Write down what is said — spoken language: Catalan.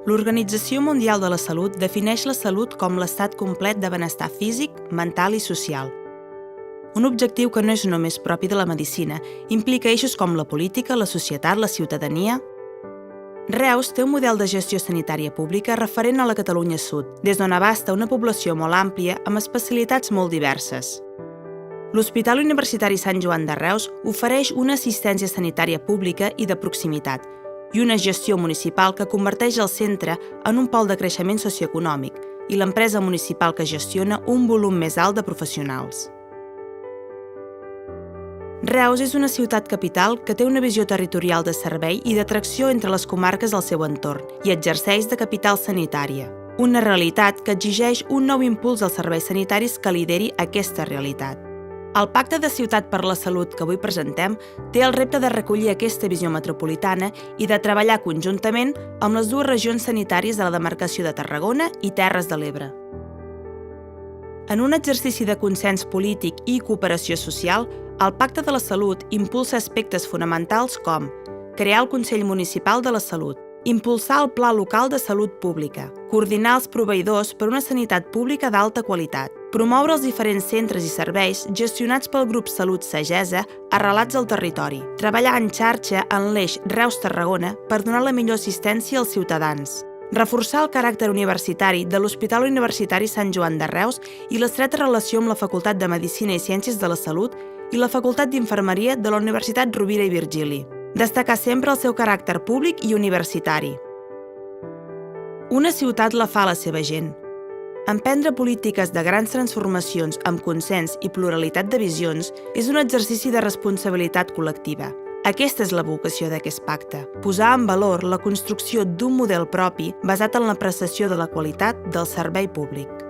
L'Organització Mundial de la Salut defineix la salut com l'estat complet de benestar físic, mental i social. Un objectiu que no és només propi de la medicina, implica eixos com la política, la societat, la ciutadania. Reus té un model de gestió sanitària pública referent a la Catalunya Sud, des d'on abasta una població molt àmplia amb especialitats molt diverses. L'Hospital Universitari Sant Joan de Reus ofereix una assistència sanitària pública i de proximitat i una gestió municipal que converteix el centre en un pol de creixement socioeconòmic i l'empresa municipal que gestiona un volum més alt de professionals. Reus és una ciutat capital que té una visió territorial de servei i d'atracció entre les comarques del seu entorn i exerceix de capital sanitària, una realitat que exigeix un nou impuls als serveis sanitaris que lideri aquesta realitat. El Pacte de Ciutat per la Salut que avui presentem té el repte de recollir aquesta visió metropolitana i de treballar conjuntament amb les dues regions sanitàries de la demarcació de Tarragona i Terres de l'Ebre. En un exercici de consens polític i cooperació social, el Pacte de la Salut impulsa aspectes fonamentals com crear el Consell Municipal de la Salut, impulsar el Pla Local de Salut Pública, coordinar els proveïdors per una sanitat pública d'alta qualitat, promoure els diferents centres i serveis gestionats pel grup Salut Sagesa arrelats al territori, treballar en xarxa en l'eix Reus-Tarragona per donar la millor assistència als ciutadans, reforçar el caràcter universitari de l'Hospital Universitari Sant Joan de Reus i l'estreta relació amb la Facultat de Medicina i Ciències de la Salut i la Facultat d'Infermeria de la Universitat Rovira i Virgili. Destacar sempre el seu caràcter públic i universitari. Una ciutat la fa la seva gent. Emprendre polítiques de grans transformacions amb consens i pluralitat de visions és un exercici de responsabilitat col·lectiva. Aquesta és la vocació d'aquest pacte, posar en valor la construcció d'un model propi basat en la prestació de la qualitat del servei públic.